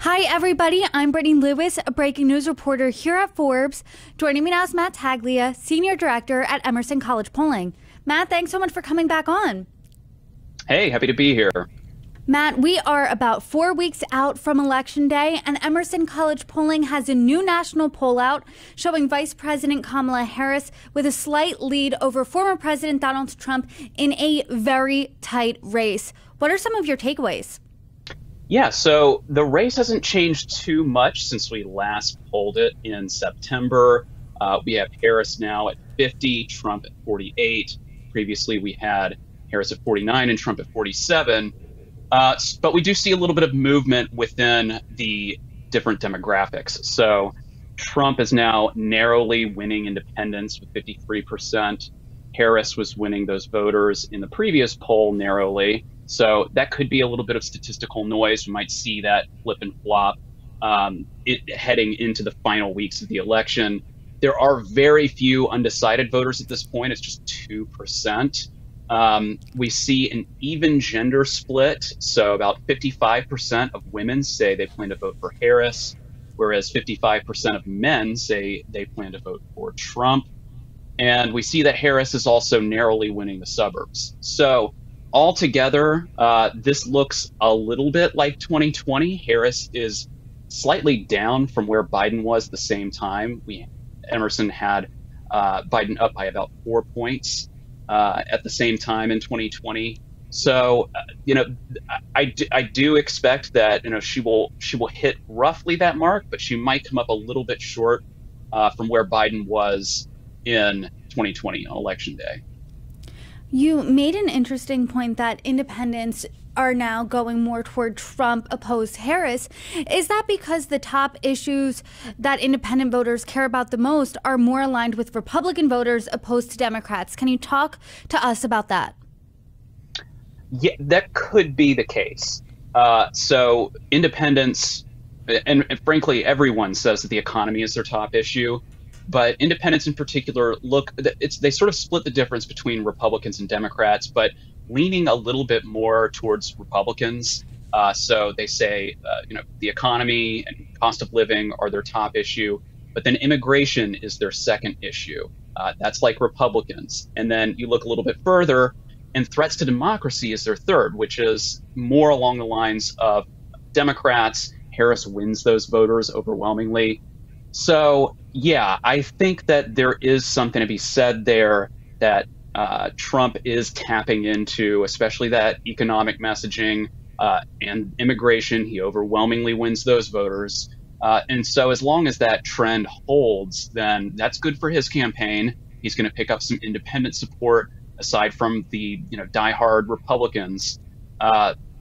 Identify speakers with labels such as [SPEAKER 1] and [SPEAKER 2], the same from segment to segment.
[SPEAKER 1] Hi, everybody. I'm Brittany Lewis, a breaking news reporter here at Forbes. Joining me now is Matt Taglia, Senior Director at Emerson College Polling. Matt, thanks so much for coming back on.
[SPEAKER 2] Hey, happy to be here.
[SPEAKER 1] Matt, we are about 4 weeks out from Election Day, and Emerson College Polling has a new national poll out showing Vice President Kamala Harris with a slight lead over former President Donald Trump in a very tight race. What are some of your takeaways?
[SPEAKER 2] Yeah, so the race hasn't changed too much since we last polled it in September. We have Harris now at 50, Trump at 48. Previously, we had Harris at 49 and Trump at 47. But we do see a little bit of movement within the different demographics. So Trump is now narrowly winning independents with 53%. Harris was winning those voters in the previous poll narrowly. So that could be a little bit of statistical noise. We might see that flip and flop heading into the final weeks of the election. There are very few undecided voters at this point. It's just 2%. We see an even gender split. So about 55% of women say they plan to vote for Harris, whereas 55% of men say they plan to vote for Trump. And we see that Harris is also narrowly winning the suburbs. So altogether, this looks a little bit like 2020. Harris is slightly down from where Biden was at the same time. Emerson had Biden up by about 4 points at the same time in 2020. So, I do expect that she will hit roughly that mark, but she might come up a little bit short from where Biden was in 2020 on Election Day.
[SPEAKER 1] You made an interesting point that independents are now going more toward Trump opposed Harris. Is that because the top issues that independent voters care about the most are more aligned with Republican voters opposed to Democrats? Can you talk to us about that?
[SPEAKER 2] Yeah, that could be the case. So independents, and frankly, everyone says that the economy is their top issue. But independents in particular, they sort of split the difference between Republicans and Democrats, but leaning a little bit more towards Republicans. So they say, the economy and cost of living are their top issue, but then immigration is their second issue. That's like Republicans. And then you look a little bit further, and threats to democracy is their third, which is more along the lines of Democrats. Harris wins those voters overwhelmingly. So, yeah, I think that there is something to be said there that Trump is tapping into, especially that economic messaging and immigration. He overwhelmingly wins those voters. And so as long as that trend holds, then that's good for his campaign. He's going to pick up some independent support aside from the diehard Republicans.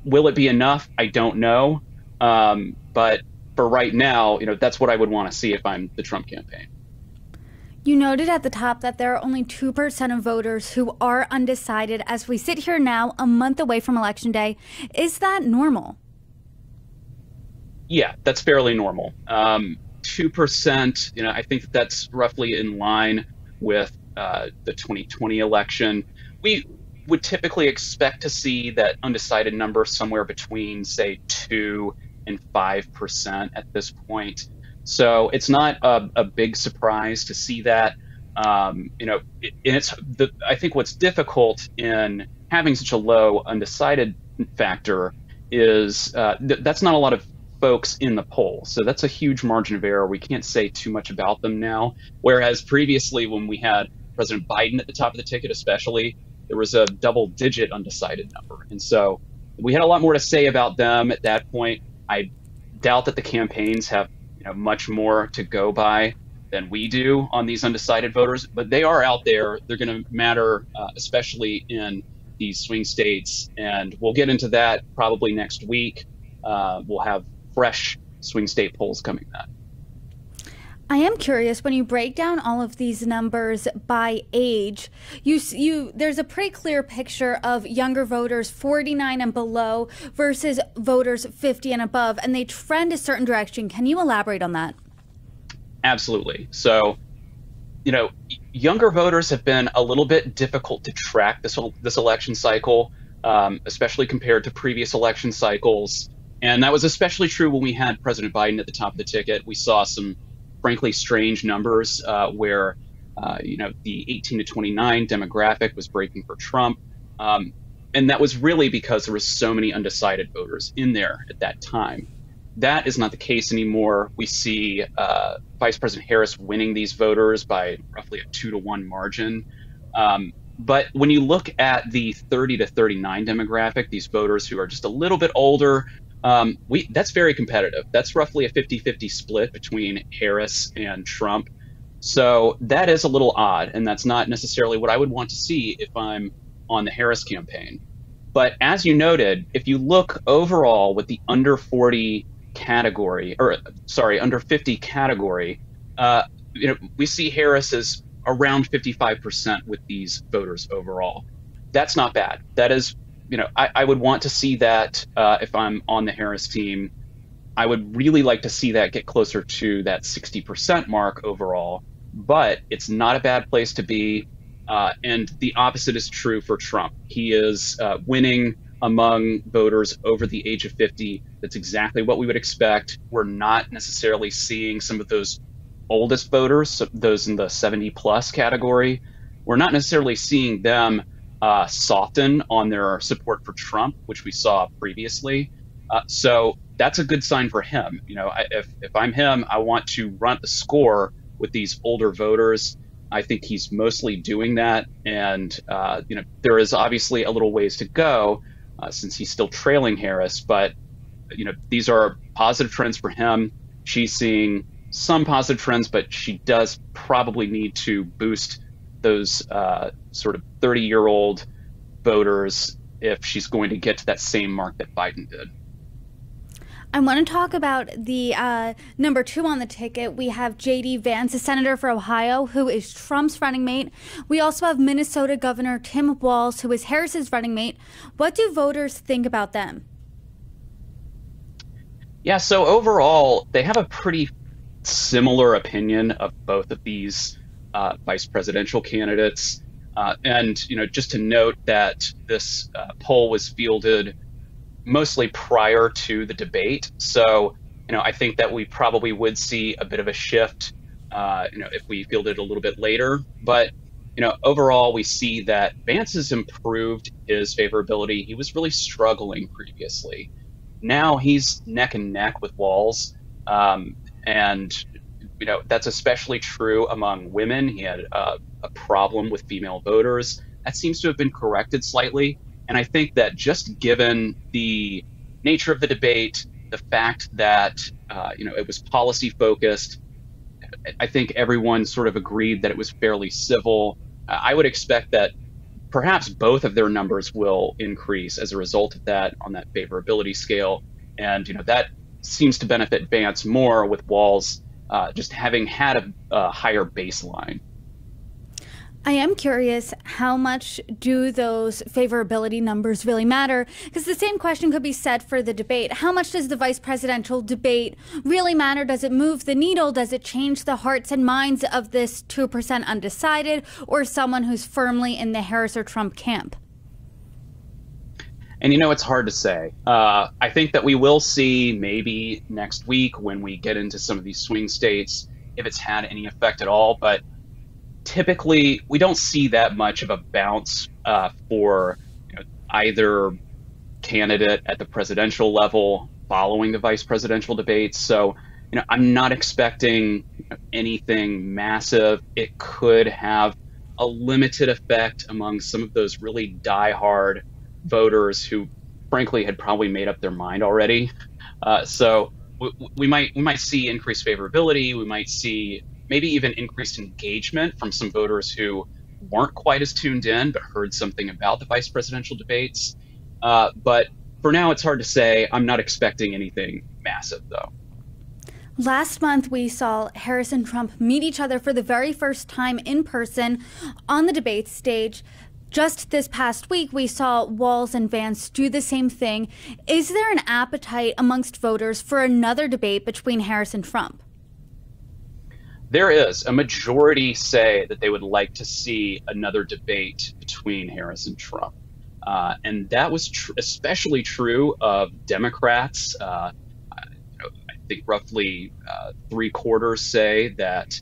[SPEAKER 2] Will it be enough? I don't know. But for right now, that's what I would want to see if I'm the Trump campaign.
[SPEAKER 1] You noted at the top that there are only 2% of voters who are undecided as we sit here now, a month away from Election Day. Is that normal?
[SPEAKER 2] Yeah, that's fairly normal. 2%, I think that's roughly in line with the 2020 election. We would typically expect to see that undecided number somewhere between, say, 2 and 5% at this point. So it's not a big surprise to see that. I think what's difficult in having such a low undecided factor is that's not a lot of folks in the poll. So that's a huge margin of error. We can't say too much about them now. Whereas previously, when we had President Biden at the top of the ticket, especially, there was a double-digit undecided number. And so we had a lot more to say about them at that point. I doubt that the campaigns have much more to go by than we do on these undecided voters, but they are out there. They're going to matter, especially in these swing states, and we'll get into that probably next week. We'll have fresh swing state polls coming then.
[SPEAKER 1] I am curious, when you break down all of these numbers by age, there's a pretty clear picture of younger voters 49 and below versus voters 50 and above, and they trend a certain direction. Can you elaborate on that?
[SPEAKER 2] Absolutely. So, younger voters have been a little bit difficult to track this election cycle, especially compared to previous election cycles. And that was especially true when we had President Biden at the top of the ticket. We saw some, frankly, strange numbers where, the 18 to 29 demographic was breaking for Trump. And that was really because there was so many undecided voters in there at that time. That is not the case anymore. We see Vice President Harris winning these voters by roughly a 2-to-1 margin. But when you look at the 30 to 39 demographic, these voters who are just a little bit older, that's very competitive. That's roughly a 50-50 split between Harris and Trump. So that is a little odd, and that's not necessarily what I would want to see if I'm on the Harris campaign. But as you noted, if you look overall with the under 40 category, under 50 category, we see Harris as around 55% with these voters overall. That's not bad. That is, I would want to see that if I'm on the Harris team. I would really like to see that get closer to that 60% mark overall, but it's not a bad place to be. And the opposite is true for Trump. He is winning among voters over the age of 50. That's exactly what we would expect. We're not necessarily seeing some of those oldest voters, those in the 70 plus category. We're not necessarily seeing them soften on their support for Trump, which we saw previously. So that's a good sign for him. If I'm him, I want to run the score with these older voters. I think he's mostly doing that. And, there is obviously a little ways to go since he's still trailing Harris. But, these are positive trends for him. She's seeing some positive trends, but she does probably need to boost those sort of 30-year-old voters if she's going to get to that same mark that Biden did.
[SPEAKER 1] I want to talk about the number 2 on the ticket. We have J.D. Vance, a senator for Ohio, who is Trump's running mate. We also have Minnesota Governor Tim Walz, who is Harris's running mate. What do voters think about them?
[SPEAKER 2] Yeah, so overall, they have a pretty similar opinion of both of these vice presidential candidates. And just to note that this poll was fielded mostly prior to the debate. So, I think that we probably would see a bit of a shift, if we fielded a little bit later. But, overall, we see that Vance has improved his favorability. He was really struggling previously. Now he's neck and neck with Walz. And, that's especially true among women. He had a problem with female voters. That seems to have been corrected slightly. And I think that just given the nature of the debate, the fact that, it was policy focused, I think everyone sort of agreed that it was fairly civil. I would expect that perhaps both of their numbers will increase as a result of that on that favorability scale. And, that seems to benefit Vance more with Walz just having had a higher baseline.
[SPEAKER 1] I am curious, how much do those favorability numbers really matter? Because the same question could be said for the debate. How much does the vice presidential debate really matter? Does it move the needle? Does it change the hearts and minds of this 2% undecided or someone who's firmly in the Harris or Trump camp?
[SPEAKER 2] And it's hard to say. I think that we will see maybe next week when we get into some of these swing states if it's had any effect at all. But typically, we don't see that much of a bounce for either candidate at the presidential level following the vice presidential debates. So, I'm not expecting anything massive. It could have a limited effect among some of those really diehard voters who, frankly, had probably made up their mind already. So we might see increased favorability. We might see maybe even increased engagement from some voters who weren't quite as tuned in but heard something about the vice presidential debates. But for now, it's hard to say. I'm not expecting anything massive, though.
[SPEAKER 1] Last month, we saw Harris and Trump meet each other for the very first time in person on the debate stage. Just this past week, we saw Walz and Vance do the same thing. Is there an appetite amongst voters for another debate between Harris and Trump?
[SPEAKER 2] There is. A majority say that they would like to see another debate between Harris and Trump. And that was especially true of Democrats. I think roughly 3/4 say that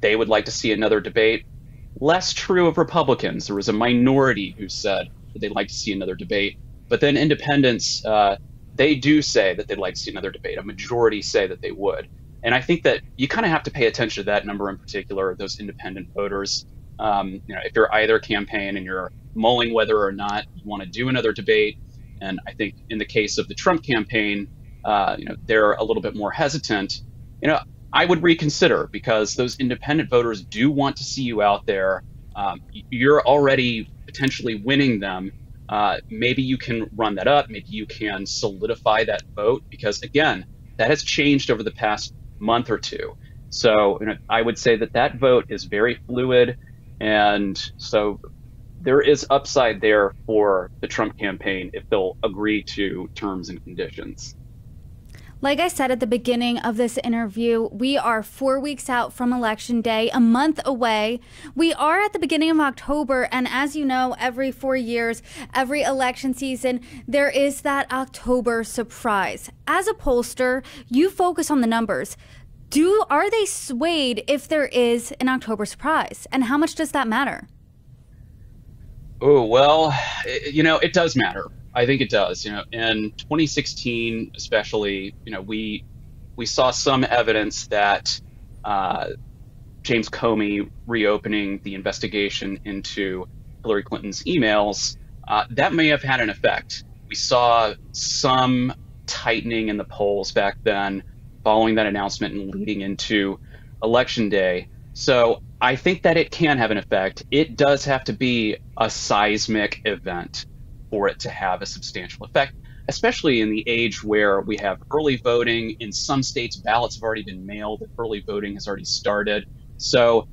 [SPEAKER 2] they would like to see another debate. Less true of Republicans. There was a minority who said that they'd like to see another debate. But then independents, they do say that they'd like to see another debate. A majority say that they would. And I think that you kind of have to pay attention to that number in particular, those independent voters. If you're either campaign and you're mulling whether or not you want to do another debate, and I think in the case of the Trump campaign, they're a little bit more hesitant. I would reconsider, because those independent voters do want to see you out there. You're already potentially winning them. Maybe you can run that up. Maybe you can solidify that vote, because again, that has changed over the past month or two. So I would say that vote is very fluid. And so there is upside there for the Trump campaign if they'll agree to terms and conditions.
[SPEAKER 1] Like I said at the beginning of this interview, we are 4 weeks out from Election Day, a month away. We are at the beginning of October, and as you know, every 4 years, every election season, there is that October surprise. As a pollster, you focus on the numbers. Are they swayed if there is an October surprise? And how much does that matter?
[SPEAKER 2] Oh, well, it does matter. I think it does. In 2016, especially, we saw some evidence that James Comey reopening the investigation into Hillary Clinton's emails, that may have had an effect. We saw some tightening in the polls back then following that announcement and leading into Election Day. So I think that it can have an effect. It does have to be a seismic event for it to have a substantial effect, especially in the age where we have early voting. In some states, ballots have already been mailed. Early voting has already started. So,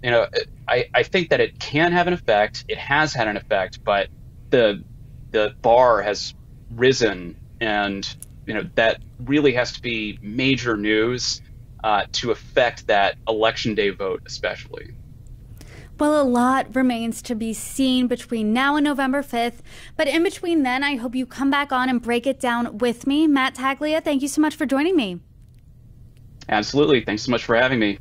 [SPEAKER 2] I think that it can have an effect. It has had an effect, but the bar has risen, and that really has to be major news to affect that Election Day vote, especially.
[SPEAKER 1] Well, a lot remains to be seen between now and November 5th. But in between then, I hope you come back on and break it down with me. Matt Taglia, thank you so much for joining me.
[SPEAKER 2] Absolutely. Thanks so much for having me.